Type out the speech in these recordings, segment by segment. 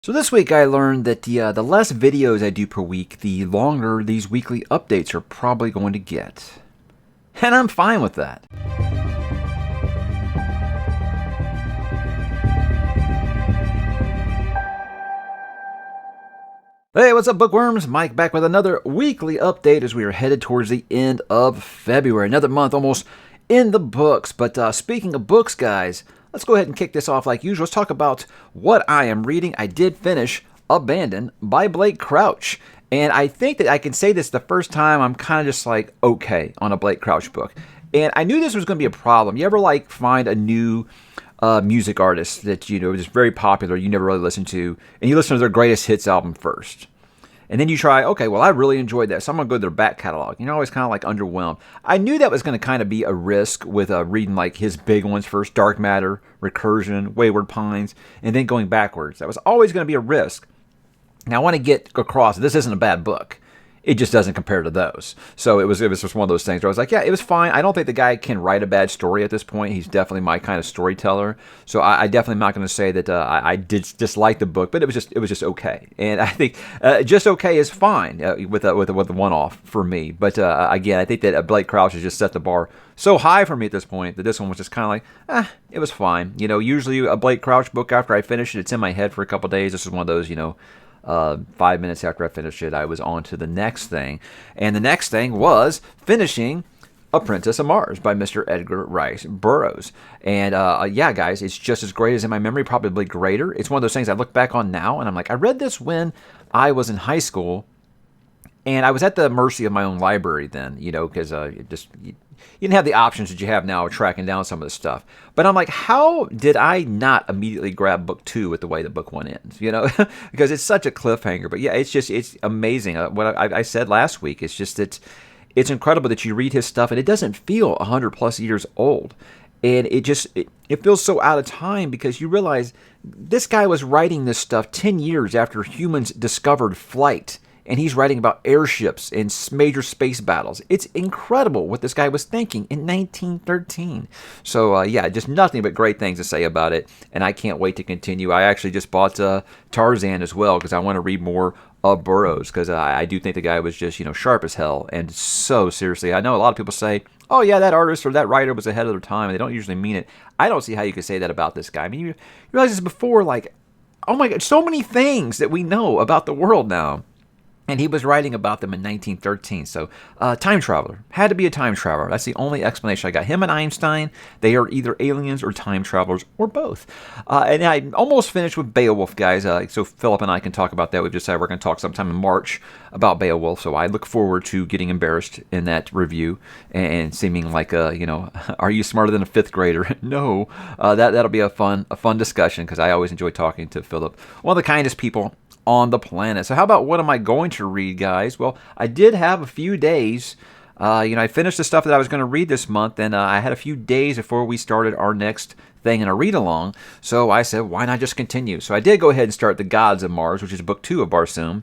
So this week I learned that the less videos I do per week, the longer these weekly updates are probably going to get. And I'm fine with that. Hey, what's up, bookworms? Mike back with another weekly update as we are headed towards the end of February. Another month almost in the books. But speaking of books, guys, let's go ahead and kick this off like usual. Let's talk about what I am reading. I did finish Abandoned by Blake Crouch. And I think that I can say this the first time I'm kind of just like, okay, on a Blake Crouch book. And I knew this was going to be a problem. You ever like find a new music artist that is very popular, you never really listen to, and you listen to their greatest hits album first. And then you try, okay, well, I really enjoyed that, so I'm going to go to their back catalog. You're always kind of like underwhelmed. I knew that was going to kind of be a risk with reading like his big ones first, Dark Matter, Recursion, Wayward Pines, and then going backwards. That was always going to be a risk. Now, I want to get across, this isn't a bad book. It just doesn't compare to those. So it was just one of those things where I was like, yeah, it was fine. I don't think the guy can write a bad story at this point. He's definitely my kind of storyteller. So I definitely am not going to say that I did dislike the book, but it was just okay. And I think just okay is fine with the one-off for me. But again, I think that Blake Crouch has just set the bar so high for me at this point that this one was just kind of like, it was fine. Usually a Blake Crouch book, after I finish it, it's in my head for a couple days. This is one of those, 5 minutes after I finished it, I was on to the next thing. And the next thing was finishing Apprentice of Mars by Mr. Edgar Rice Burroughs. And yeah, guys, it's just as great as in my memory, probably greater. It's one of those things I look back on now, and I'm like, I read this when I was in high school, and I was at the mercy of my own library then, because you didn't have the options that you have now of tracking down some of the stuff. But I'm like, how did I not immediately grab book 2 with the way the book 1 ends? Because it's such a cliffhanger. But yeah, it's amazing. What I said last week, it's incredible that you read his stuff and it doesn't feel 100 plus years old. And it feels so out of time because you realize this guy was writing this stuff 10 years after humans discovered flight. And he's writing about airships and major space battles. It's incredible what this guy was thinking in 1913. So, yeah, just nothing but great things to say about it. And I can't wait to continue. I actually just bought Tarzan as well because I want to read more of Burroughs because I do think the guy was just, sharp as hell. And so, seriously, I know a lot of people say, oh, yeah, that artist or that writer was ahead of their time. And they don't usually mean it. I don't see how you could say that about this guy. I mean, you realize this before, like, oh, my God, so many things that we know about the world now. And he was writing about them in 1913. So, time traveler. Had to be a time traveler. That's the only explanation I got. Him and Einstein, they are either aliens or time travelers or both. And I almost finished with Beowulf, guys. So Philip and I can talk about that. We've decided we're going to talk sometime in March about Beowulf. So I look forward to getting embarrassed in that review and seeming like, are you smarter than a fifth grader? No. That'll be a fun discussion because I always enjoy talking to Philip. One of the kindest people on the planet. So how about what am I going to read, guys? Well, I did have a few days. I finished the stuff that I was going to read this month, and I had a few days before we started our next thing in a read-along. So I said, why not just continue? So I did go ahead and start The Gods of Mars, which is book 2 of Barsoom.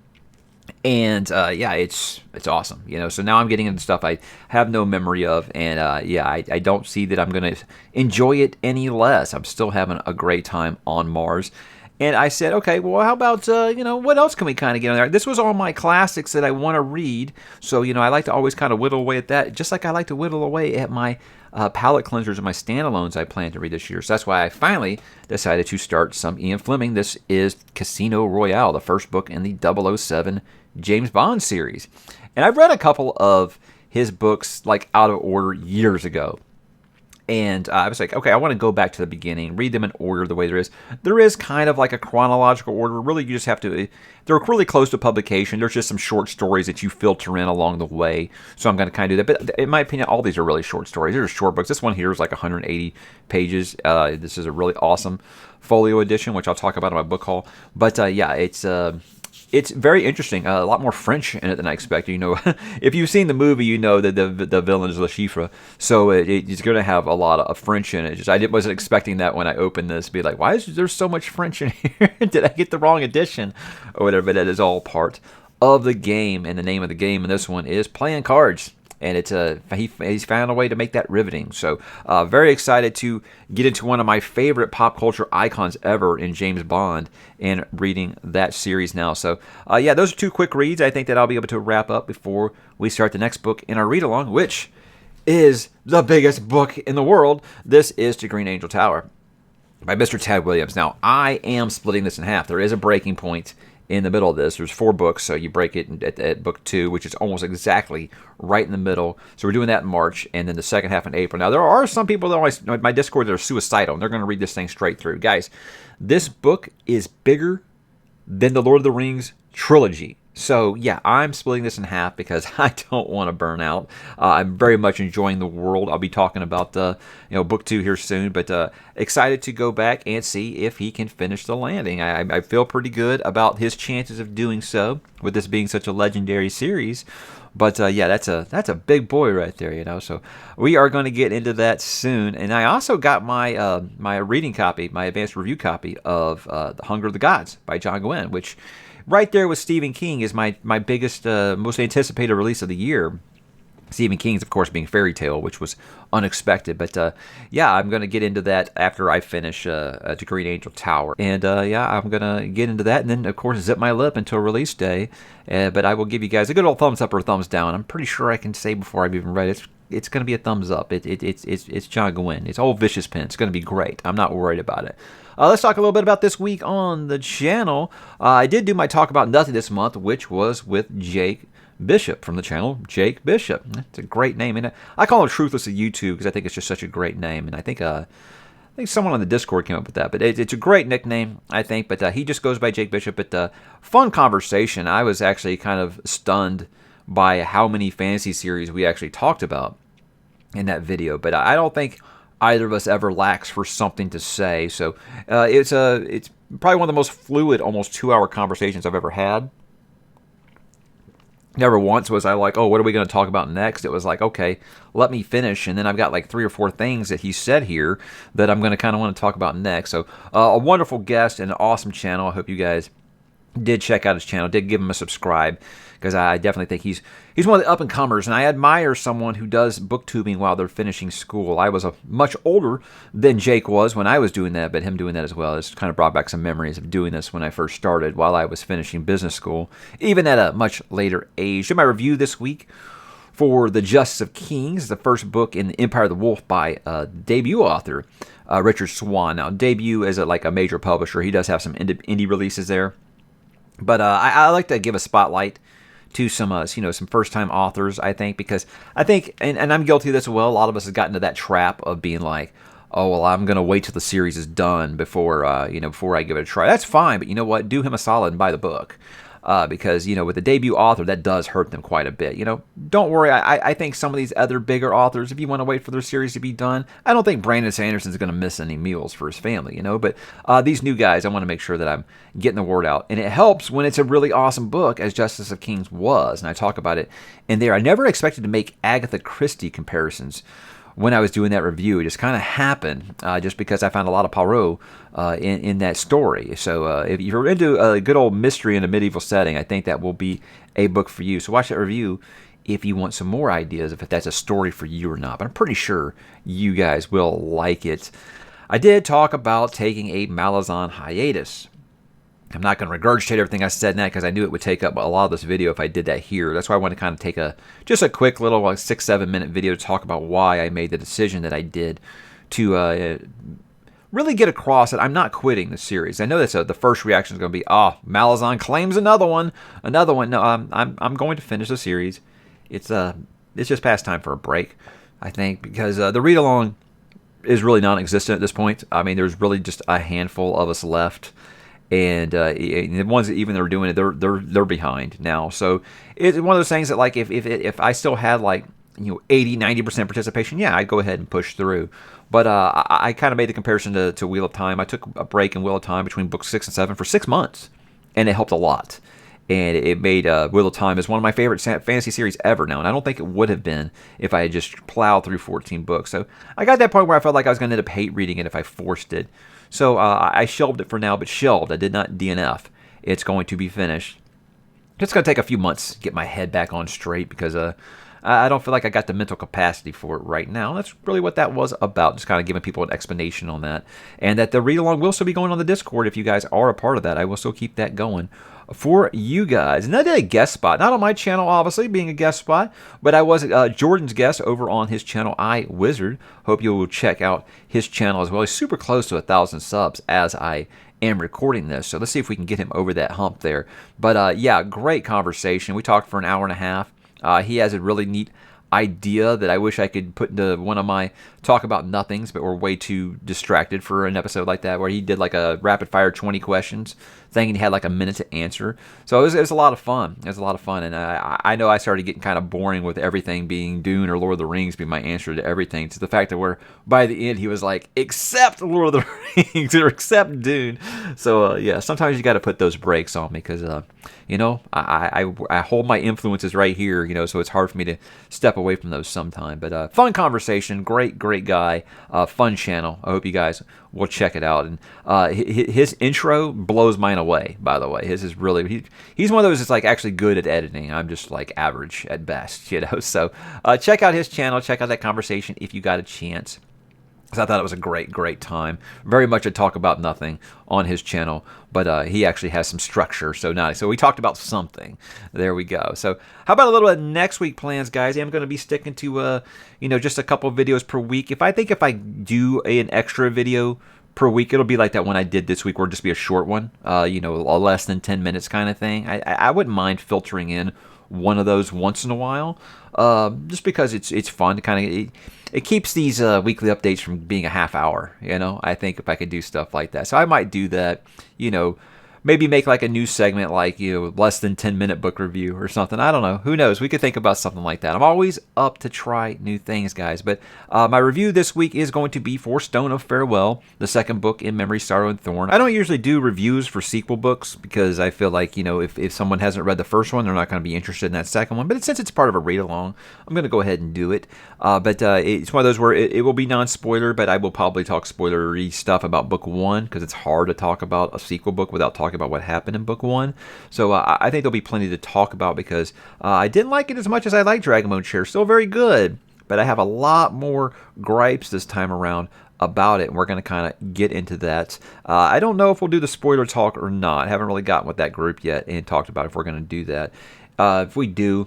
And yeah, it's awesome. So now I'm getting into stuff I have no memory of, and I don't see that I'm going to enjoy it any less. I'm still having a great time on Mars. And I said, okay, well, how about, what else can we kind of get on there? This was all my classics that I want to read. So, I like to always kind of whittle away at that, just like I like to whittle away at my palette cleansers and my standalones I plan to read this year. So that's why I finally decided to start some Ian Fleming. This is Casino Royale, the first book in the 007 James Bond series. And I've read a couple of his books, like, out of order years ago. And I was like, okay, I want to go back to the beginning, read them in order the way there is. There is kind of like a chronological order. Really, you just have to, they're really close to publication. There's just some short stories that you filter in along the way. So I'm going to kind of do that. But in my opinion, all these are really short stories. These are short books. This one here is like 180 pages. This is a really awesome folio edition, which I'll talk about in my book haul. But yeah, it's very interesting. A lot more French in it than I expected. If you've seen the movie, you know that the villain is Le Chiffre. So it's going to have a lot of French in it. I wasn't expecting that when I opened this. Be like, why is there so much French in here? Did I get the wrong edition? Or whatever. But that is all part of the game. And the name of the game in this one is Playing Cards. and he's found a way to make that riveting. So very excited to get into one of my favorite pop culture icons ever in James Bond and reading that series now. So yeah, those are 2 quick reads I think that I'll be able to wrap up before we start the next book in our read-along, which is the biggest book in the world. This is To Green Angel Tower by Mr. Ted Williams. Now, I am splitting this in half. There is a breaking point in the middle of this. There's 4 books, so you break it at book 2, which is almost exactly right in the middle. So we're doing that in March, and then the second half in April. Now, there are some people that always, my Discord, that are suicidal, and they're going to read this thing straight through. Guys, this book is bigger than the Lord of the Rings trilogy. So, yeah, I'm splitting this in half because I don't want to burn out. I'm very much enjoying the world. I'll be talking about book 2 here soon, but excited to go back and see if he can finish The Landing. I feel pretty good about his chances of doing so, with this being such a legendary series. But yeah, that's a big boy right there, So we are going to get into that soon. And I also got my my reading copy, my advanced review copy of The Hunger of the Gods by John Gwynne, which right there with Stephen King is my biggest, most anticipated release of the year. Stephen King's, of course, being Fairy Tale, which was unexpected. But yeah, I'm going to get into that after I finish To Green Angel Tower. And yeah, I'm going to get into that and then, of course, zip my lip until release day. But I will give you guys a good old thumbs up or thumbs down. I'm pretty sure I can say before I've even read it, it's going to be a thumbs up. It's John Gwynne. It's old Vicious Pen. It's going to be great. I'm not worried about it. Let's talk a little bit about this week on the channel. I did do my Talk About Nothing this month, which was with Jake Bishop from the channel Jake Bishop. It's a great name, and I call him Truthless at YouTube because I think it's just such a great name, and I think someone on the Discord came up with that, but it's a great nickname, I think. But he just goes by Jake Bishop. But fun conversation. I was actually kind of stunned by how many fantasy series we actually talked about in that video. But I don't think either of us ever lacks for something to say. So it's probably one of the most fluid, almost 2-hour conversations I've ever had. Never once was I like, oh, what are we going to talk about next? It was like, okay, let me finish. And then I've got like 3 or 4 things that he said here that I'm going to kind of want to talk about next. So a wonderful guest and an awesome channel. I hope you guys did check out his channel, did give him a subscribe, because I definitely think he's one of the up-and-comers, and I admire someone who does booktubing while they're finishing school. I was much older than Jake was when I was doing that, but him doing that as well has kind of brought back some memories of doing this when I first started while I was finishing business school, even at a much later age. Did my review this week for The Justice of Kings, the first book in the Empire of the Wolf by debut author Richard Swan. Now, debut as like a major publisher. He does have some indie releases there. But I like to give a spotlight to some first-time authors, I think, because I think, and I'm guilty of this as well, a lot of us have gotten into that trap of being like, oh, well, I'm going to wait till the series is done before I give it a try. That's fine, but you know what? Do him a solid and buy the book. Because, with the debut author, that does hurt them quite a bit. Don't worry. I think some of these other bigger authors, if you want to wait for their series to be done, I don't think Brandon Sanderson's going to miss any meals for his family, But these new guys, I want to make sure that I'm getting the word out. And it helps when it's a really awesome book, as Justice of Kings was. And I talk about it in there. I never expected to make Agatha Christie comparisons when I was doing that review. It just kind of happened just because I found a lot of Poirot in that story. So if you're into a good old mystery in a medieval setting, I think that will be a book for you. So watch that review if you want some more ideas if that's a story for you or not. But I'm pretty sure you guys will like it. I did talk about taking a Malazan hiatus. I'm not going to regurgitate everything I said in that because I knew it would take up a lot of this video if I did that here. That's why I want to kind of take just a quick little 6-7 minute video to talk about why I made the decision that I did to really get across that I'm not quitting the series. I know that's the first reaction is going to be, Malazan claims another one. No, I'm going to finish the series. It's just past time for a break, I think, because the read along is really non-existent at this point. I mean, there's really just a handful of us left. And the ones that even that are doing it, they're behind now. So it's one of those things that, like, if I still had 80-90% participation, yeah, I'd go ahead and push through. But I kind of made the comparison to Wheel of Time. I took a break in Wheel of Time between books 6 and 7 for 6 months, and it helped a lot. And it made Wheel of Time is one of my favorite fantasy series ever now, and I don't think it would have been if I had just plowed through 14 books. So I got to that point where I felt like I was going to end up hate reading it if I forced it. So I shelved it for now, but shelved. I did not DNF. It's going to be finished. It's going to take a few months to get my head back on straight because I don't feel like I got the mental capacity for it right now. That's really what that was about, just kind of giving people an explanation on that. And that the read-along will still be going on the Discord if you guys are a part of that. I will still keep that going for you guys. And I did a guest spot, not on my channel, obviously, being a guest spot, but I was Jordan's guest over on his channel, iWizard. Hope you will check out his channel as well. He's super close to 1,000 subs as I am recording this, so let's see if we can get him over that hump there. But yeah, great conversation. We talked for an hour and a half. He has a really neat idea that I wish I could put into one of my talk about nothings, but we're way too distracted for an episode like that, where he did like a rapid fire 20 questions thing and he had like a minute to answer. So it was a lot of fun. It was a lot of fun. And I know I started getting kind of boring with everything being Dune or Lord of the Rings being my answer to everything, to the fact that where by the end he was like, except Lord of the Rings or except Dune. So yeah, sometimes you got to put those brakes on me because you know, I hold my influences right here, you know, so it's hard for me to step away from those sometime. But fun conversation, great guy, fun channel. I hope you guys will check it out. And his intro blows mine away, by the way. His is really, he's one of those that's like actually good at editing. I'm just like average at best, you know. So check out his channel, check out that conversation if you got a chance. So I thought it was a great time. Very much a talk about nothing on his channel, but he actually has some structure, so nice. So we talked about something. There we go. So how about a little bit of next week plans, guys? I'm going to be sticking to, you know, just a couple of videos per week. If I do an extra video per week, it'll be like that one I did this week, where it'll just be a short one, you know, a less than 10 minutes kind of thing. I wouldn't mind filtering in one of those once in a while, just because it's fun to kind of, it keeps these weekly updates from being a half hour, you know. I think if I could do stuff like that, so I might do that, you know. Maybe make like a new segment, like, you know, less than 10-minute book review or something. I don't know. Who knows? We could think about something like that. I'm always up to try new things, guys. But my review this week is going to be for Stone of Farewell, the second book in Memory, Sorrow, and Thorn. I don't usually do reviews for sequel books because I feel like, you know, if someone hasn't read the first one, they're not going to be interested in that second one. But since it's part of a read-along, I'm going to go ahead and do it. But it's one of those where it will be non-spoiler, but I will probably talk spoilery stuff about book one because it's hard to talk about a sequel book without talking about what happened in book one. So I think there'll be plenty to talk about because I didn't like it as much as I like Dragonbone Chair. Still very good, but I have a lot more gripes this time around about it, and we're going to kind of get into that. I don't know if we'll do the spoiler talk or not. I haven't really gotten with that group yet and talked about if we're going to do that. If we do,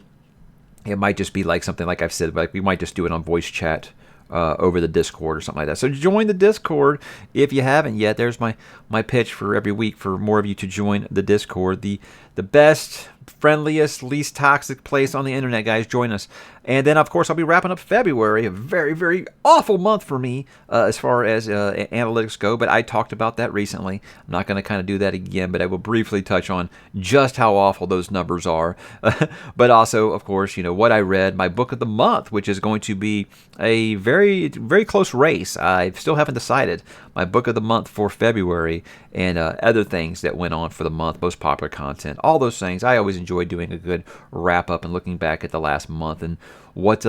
it might just be like something like I've said, like we might just do it on voice chat over the Discord or something like that. So join the Discord if you haven't yet. There's my pitch for every week for more of you to join the Discord. The best, friendliest, least toxic place on the internet, guys. Join us. And then, of course, I'll be wrapping up February, a very awful month for me as far as analytics go, but I talked about that recently. I'm not going to kind of do that again, but I will briefly touch on just how awful those numbers are. But also, of course, you know, what I read, my book of the month, which is going to be a very close race. I still haven't decided my book of the month for February and other things that went on for the month, most popular content, all those things. I always enjoy doing a good wrap up and looking back at the last month and what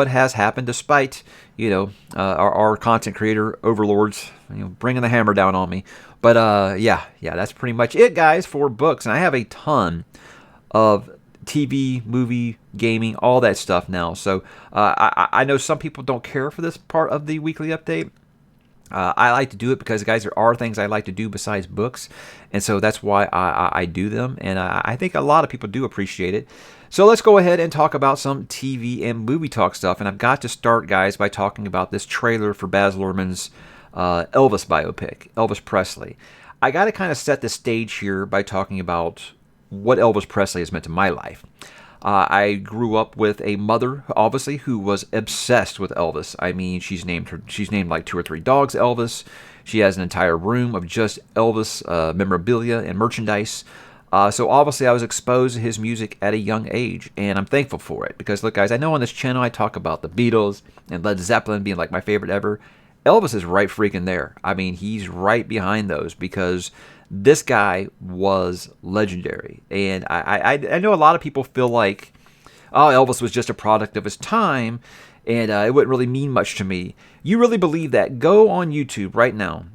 has happened despite, you know, our content creator overlords, you know, bringing the hammer down on me. But yeah, that's pretty much it, guys, for books. And I have a ton of TV, movie, gaming, all that stuff now. So I know some people don't care for this part of the weekly update. I like to do it because, guys, there are things I like to do besides books, and so that's why I do them, and I think a lot of people do appreciate it. So let's go ahead and talk about some TV and movie talk stuff, and I've got to start, guys, by talking about this trailer for Baz Luhrmann's Elvis biopic, Elvis Presley. I got to kind of set the stage here by talking about what Elvis Presley has meant to my life. I grew up with a mother, obviously, who was obsessed with Elvis. I mean, she's named like 2 or 3 dogs Elvis. She has an entire room of just Elvis memorabilia and merchandise. So obviously, I was exposed to his music at a young age, and I'm thankful for it. Because look, guys, I know on this channel I talk about the Beatles and Led Zeppelin being like my favorite ever. Elvis is right freaking there. I mean, he's right behind those because this guy was legendary. And I know a lot of people feel like, oh, Elvis was just a product of his time, and it wouldn't really mean much to me. You really believe that? Go on YouTube right now.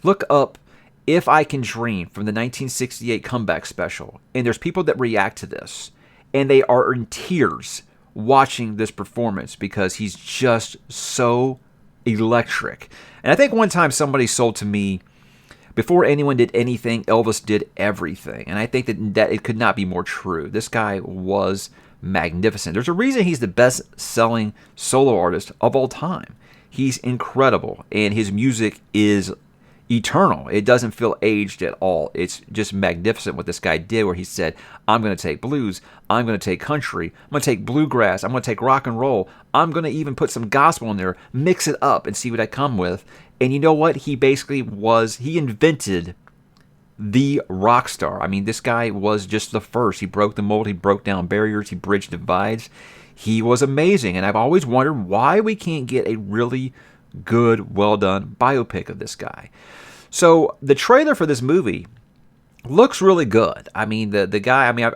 Look up If I Can Dream from the 1968 comeback special. And there's people that react to this, and they are in tears watching this performance because he's just so electric. And I think one time somebody sold to me, before anyone did anything, Elvis did everything. And I think that it could not be more true. This guy was magnificent. There's a reason he's the best-selling solo artist of all time. He's incredible, and his music is eternal. It doesn't feel aged at all. It's just magnificent what this guy did, where he said, I'm going to take blues, I'm going to take country, I'm going to take bluegrass, I'm going to take rock and roll, I'm going to even put some gospel in there, mix it up and see what I come with. And you know what? He invented the rock star. I mean, this guy was just the first. He broke the mold, he broke down barriers, he bridged divides. He was amazing, and I've always wondered why we can't get a really good, well-done biopic of this guy. So the trailer for this movie looks really good. I mean, the guy. I mean,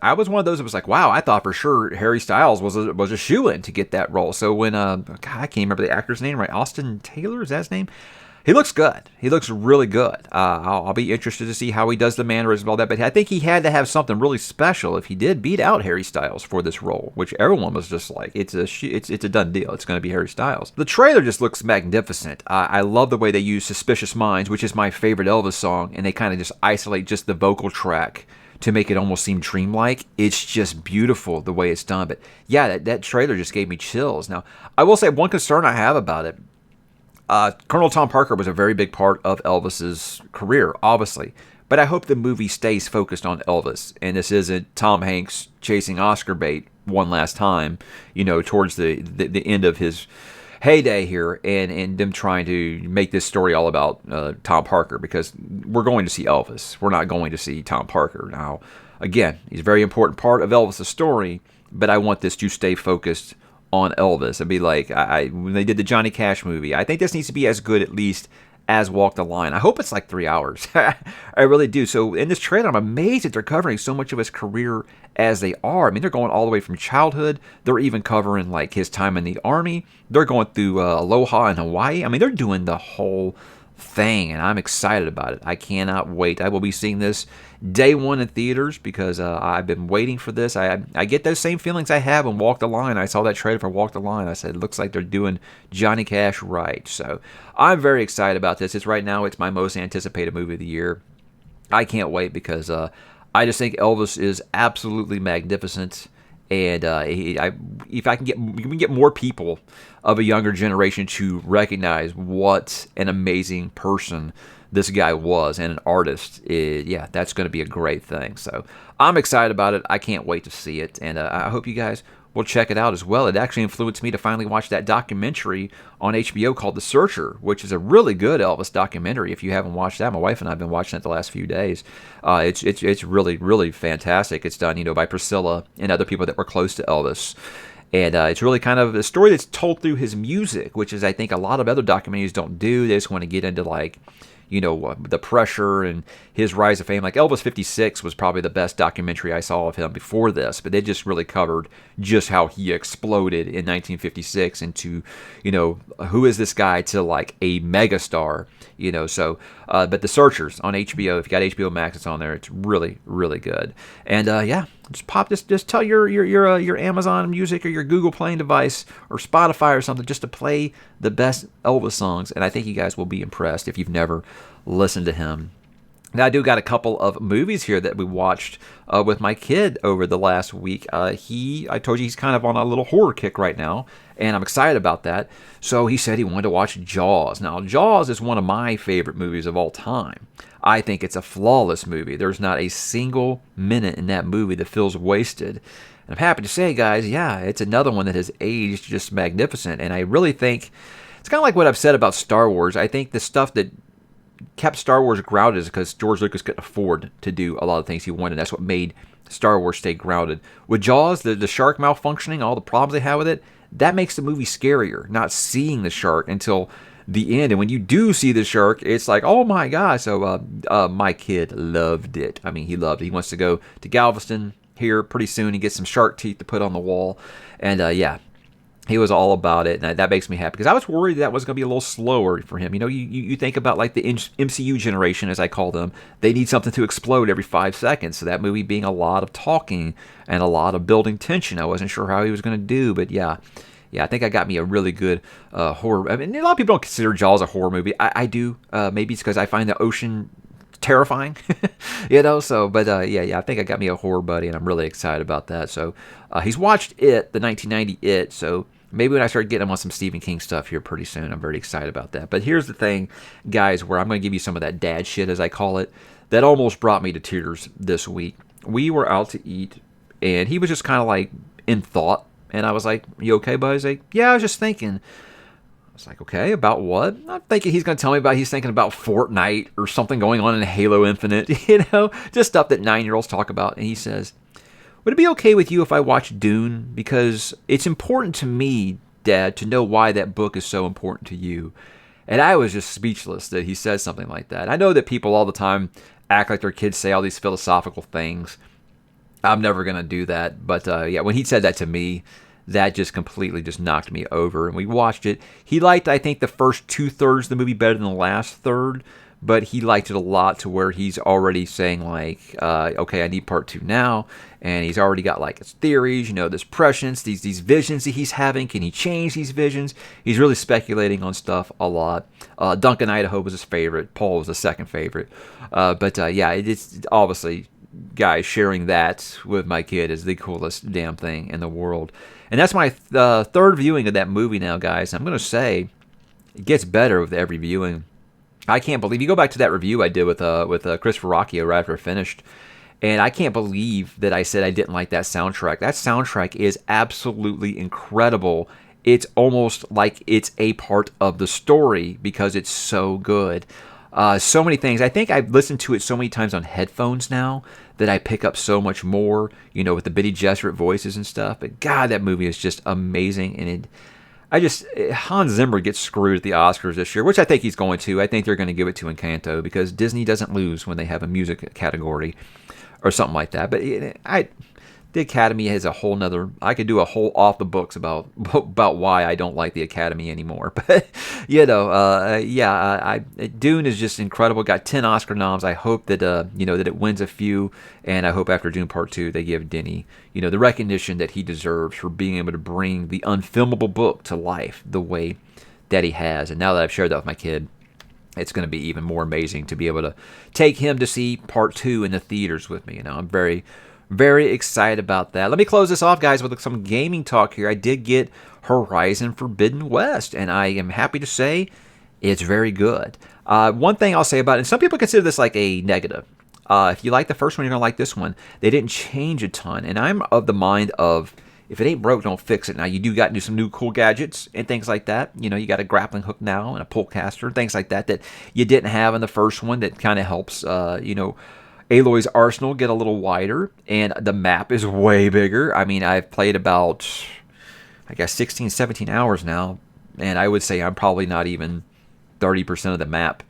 I was one of those that was like, wow, I thought for sure Harry Styles was a shoo-in to get that role. So when I can't remember the actor's name, right? Austin Taylor, is that his name? He looks good. He looks really good. I'll be interested to see how he does the mannerisms and all that. But I think he had to have something really special if he did beat out Harry Styles for this role, which everyone was just like, it's a done deal. It's going to be Harry Styles. The trailer just looks magnificent. I love the way they use Suspicious Minds, which is my favorite Elvis song, and they kind of just isolate just the vocal track to make it almost seem dreamlike. It's just beautiful the way it's done. But yeah, that trailer just gave me chills. Now, I will say one concern I have about it. Colonel Tom Parker was a very big part of Elvis's career, obviously. But I hope the movie stays focused on Elvis, and this isn't Tom Hanks chasing Oscar bait one last time, towards the end of his heyday here, and them trying to make this story all about Tom Parker, because we're going to see Elvis. We're not going to see Tom Parker. Now, again, he's a very important part of Elvis' story, but I want this to stay focused on Elvis. It'd be like when they did the Johnny Cash movie. I think this needs to be as good, at least, as Walk the Line. I hope it's like 3 hours. I really do. So in this trailer, I'm amazed that they're covering so much of his career as they are. I mean, they're going all the way from childhood. They're even covering like his time in the Army. They're going through Aloha in Hawaii. I mean, they're doing the whole thing, and I'm excited about it. I cannot wait. I will be seeing this day one in theaters because I've been waiting for this. I get those same feelings I had when Walk the Line. I saw that trailer for Walk the Line. I said, it looks like they're doing Johnny Cash right. So I'm very excited about this. It's my most anticipated movie of the year. I can't wait because I just think Elvis is absolutely magnificent. And if we can get more people of a younger generation to recognize what an amazing person this guy was and an artist, that's going to be a great thing. So I'm excited about it. I can't wait to see it, and I hope you guys will check it out as well. It actually influenced me to finally watch that documentary on HBO called The Searcher, which is a really good Elvis documentary. If you haven't watched that, my wife and I have been watching it the last few days. It's really, really fantastic. It's done, by Priscilla and other people that were close to Elvis. And it's really kind of a story that's told through his music, which is, I think, a lot of other documentaries don't do. They just want to get into, the pressure and his rise of fame. Like Elvis 56 was probably the best documentary I saw of him before this, but they just really covered just how he exploded in 1956 into, who is this guy to like a megastar, but The Searchers on HBO, if you got HBO Max, it's on there. It's really, really good. And just tell your Amazon Music or your Google playing device or Spotify or something just to play the best Elvis songs, and I think you guys will be impressed if you've never listened to him. Now, I do got a couple of movies here that we watched with my kid over the last week. I told you he's kind of on a little horror kick right now, and I'm excited about that. So he said he wanted to watch Jaws. Now, Jaws is one of my favorite movies of all time. I think it's a flawless movie. There's not a single minute in that movie that feels wasted. And I'm happy to say, guys, it's another one that has aged just magnificent. And I really think it's kind of like what I've said about Star Wars. I think the stuff that kept Star Wars grounded is because George Lucas couldn't afford to do a lot of things he wanted. That's what made Star Wars stay grounded. With Jaws, the shark malfunctioning, all the problems they have with it, that makes the movie scarier, not seeing the shark until the end. And when you do see the shark, it's like, oh my God. So my kid loved it. I mean, he loved it. He wants to go to Galveston here pretty soon and get some shark teeth to put on the wall. And he was all about it, and that makes me happy because I was worried that was going to be a little slower for him. You think about like the MCU generation, as I call them, they need something to explode every 5 seconds. So that movie being a lot of talking and a lot of building tension, I wasn't sure how he was going to do, but yeah, I think I got me a really good horror. I mean, a lot of people don't consider Jaws a horror movie. I do. Maybe it's because I find the ocean terrifying, so but yeah, I think I got me a horror buddy, and I'm really excited about that. So he's watched It, the 1990 It, so maybe when I start getting him on some Stephen King stuff here pretty soon, I'm very excited about that. But here's the thing, guys, where I'm going to give you some of that dad shit, as I call it, that almost brought me to tears this week. We were out to eat, and he was just kind of like in thought, and I was like, "You okay, bud?" He's like, "Yeah, I was just thinking." I was like, okay, about what? I'm thinking he's going to tell me he's thinking about Fortnite or something going on in Halo Infinite, just stuff that 9-year-olds talk about. And he says, would it be okay with you if I watch Dune? Because it's important to me, Dad, to know why that book is so important to you. And I was just speechless that he says something like that. I know that people all the time act like their kids say all these philosophical things. I'm never going to do that. But yeah, when he said that to me, that just completely just knocked me over. And we watched it. He liked, I think, the first 2/3 of the movie better than the last third, but he liked it a lot to where he's already saying, like, okay, I need part 2 now. And he's already got, like, his theories, this prescience, these visions that he's having. Can he change these visions? He's really speculating on stuff a lot. Duncan, Idaho was his favorite. Paul was the second favorite. But yeah, it's obviously, guys, sharing that with my kid is the coolest damn thing in the world. And that's my third viewing of that movie now, guys. I'm going to say it gets better with every viewing. I can't believe, you go back to that review I did with Chris Verrocchio right after I finished, and I can't believe that I said I didn't like that soundtrack. That soundtrack is absolutely incredible. It's almost like it's a part of the story because it's so good. So many things. I think I've listened to it so many times on headphones now that I pick up so much more, with the Biddy Jesuit voices and stuff. But God, that movie is just amazing. And Hans Zimmer gets screwed at the Oscars this year, which I think he's going to. I think they're going to give it to Encanto because Disney doesn't lose when they have a music category or something like that. But the Academy has a whole nother. I could do a whole off the books about why I don't like the Academy anymore. But Dune is just incredible. Got 10 Oscar noms. I hope that that it wins a few, and I hope after Dune Part 2 they give Denny the recognition that he deserves for being able to bring the unfilmable book to life the way that he has. And now that I've shared that with my kid, it's going to be even more amazing to be able to take him to see Part 2 in the theaters with me. I'm very, very excited about that. Let me close this off, guys, with some gaming talk here. I did get Horizon Forbidden West, and I am happy to say it's very good. One thing I'll say about it, and some people consider this like a negative. If you like the first one, you're going to like this one. They didn't change a ton, and I'm of the mind of, if it ain't broke, don't fix it. Now, you do got to do some new cool gadgets and things like that. You got a grappling hook now and a pull caster, things like that you didn't have in the first one that kind of helps, Aloy's arsenal get a little wider, and the map is way bigger. I mean, I've played about, 16, 17 hours now, and I would say I'm probably not even 30% of the map.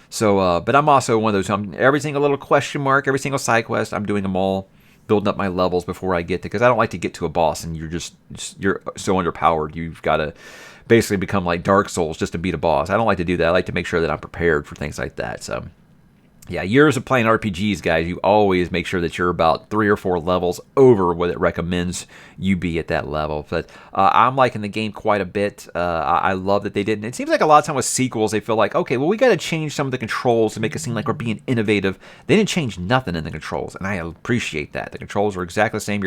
So, but I'm also one of those, every single little question mark, every single side quest, I'm doing them all, building up my levels before I get to, because I don't like to get to a boss and you're so underpowered. You've got to basically become like Dark Souls just to beat a boss. I don't like to do that. I like to make sure that I'm prepared for things like that. So, yeah, years of playing RPGs, guys, you always make sure that you're about 3 or 4 levels over what it recommends you be at that level. But I'm liking the game quite a bit. I love that they didn't. It seems like a lot of time with sequels, they feel like, okay, well, we got to change some of the controls to make it seem like we're being innovative. They didn't change nothing in the controls, and I appreciate that. The controls are exactly the same.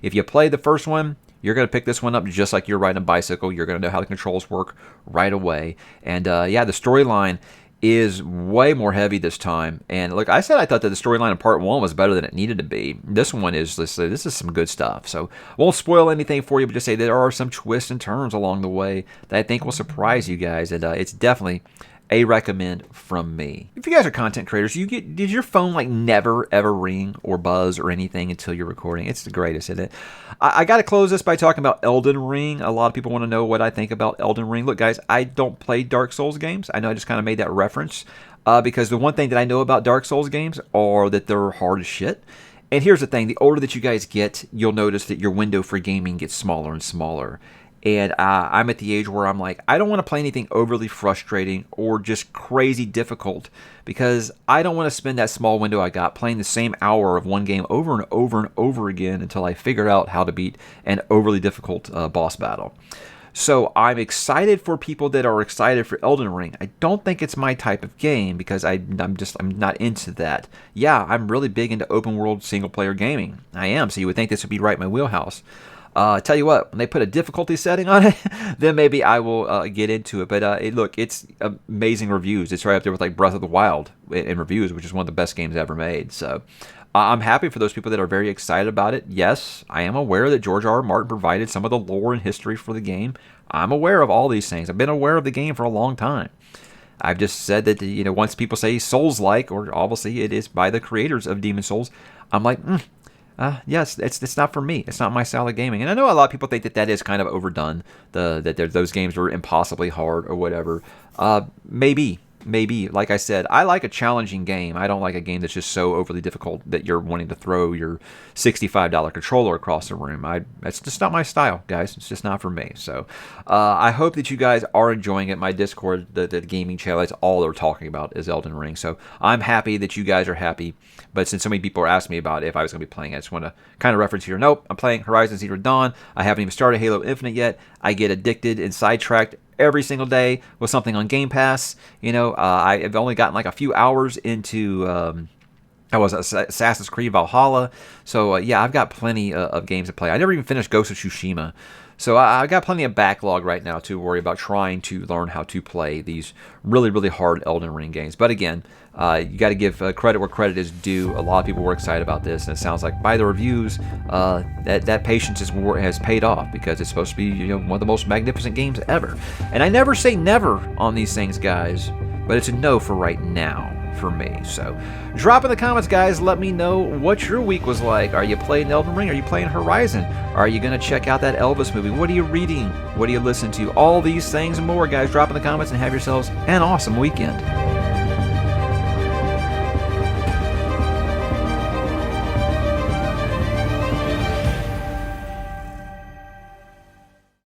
If you play the first one, you're going to pick this one up just like you're riding a bicycle. You're going to know how the controls work right away. And the storyline is way more heavy this time. And look, I said I thought that the storyline in part 1 was better than it needed to be. This one is, this is some good stuff. So won't spoil anything for you, but just say there are some twists and turns along the way that I think will surprise you guys. And it's definitely a recommend from me. If you guys are content creators, did your phone like never ever ring or buzz or anything until you're recording? It's the greatest, isn't it? I got to close this by talking about Elden Ring. A lot of people want to know what I think about Elden Ring. Look, guys, I don't play Dark Souls games. I know I just kind of made that reference because the one thing that I know about Dark Souls games are that they're hard as shit. And here's the thing, the older that you guys get, you'll notice that your window for gaming gets smaller and smaller. And I'm at the age where I'm like, I don't want to play anything overly frustrating or just crazy difficult, because I don't want to spend that small window I got playing the same hour of one game over and over and over again until I figure out how to beat an overly difficult boss battle. So I'm excited for people that are excited for Elden Ring. I don't think it's my type of game, because I'm not into that. Yeah, I'm really big into open world single player gaming. I am. So you would think this would be right in my wheelhouse. Tell you what, when they put a difficulty setting on it, then maybe I will get into it. But look, it's amazing reviews. It's right up there with like Breath of the Wild in reviews, which is one of the best games ever made. So I'm happy for those people that are very excited about it. Yes, I am aware that George R. R. Martin provided some of the lore and history for the game. I'm aware of all these things. I've been aware of the game for a long time. I've just said that, once people say Souls-like, or obviously it is by the creators of Demon Souls, I'm like, yes, it's not for me. It's not my style of gaming. And I know a lot of people think that is kind of overdone, that those games were impossibly hard or whatever. Maybe. Like I said, I like a challenging game. I don't like a game that's just so overly difficult that you're wanting to throw your $65 controller across the room. That's just not my style, guys. It's just not for me. So I hope that you guys are enjoying it. My Discord, the gaming channel, that's all they're talking about is Elden Ring. So I'm happy that you guys are happy. But since so many people are asking me about if I was going to be playing it, I just want to kind of reference here. Nope, I'm playing Horizon Zero Dawn. I haven't even started Halo Infinite yet. I get addicted and sidetracked every single day with something on Game Pass. I've only gotten like a few hours into Assassin's Creed Valhalla. So yeah, I've got plenty of games to play. I never even finished Ghost of Tsushima. So I've got plenty of backlog right now to worry about trying to learn how to play these really, really hard Elden Ring games. But again, you got to give credit where credit is due. A lot of people were excited about this, and it sounds like by the reviews, that patience has paid off, because it's supposed to be one of the most magnificent games ever. And I never say never on these things, guys, but it's a no for right now for me. So drop in the comments, guys. Let me know what your week was like. Are you playing Elden Ring? Are you playing Horizon? Are you going to check out that Elvis movie? What are you reading? What do you listen to? All these things and more, guys. Drop in the comments and have yourselves an awesome weekend.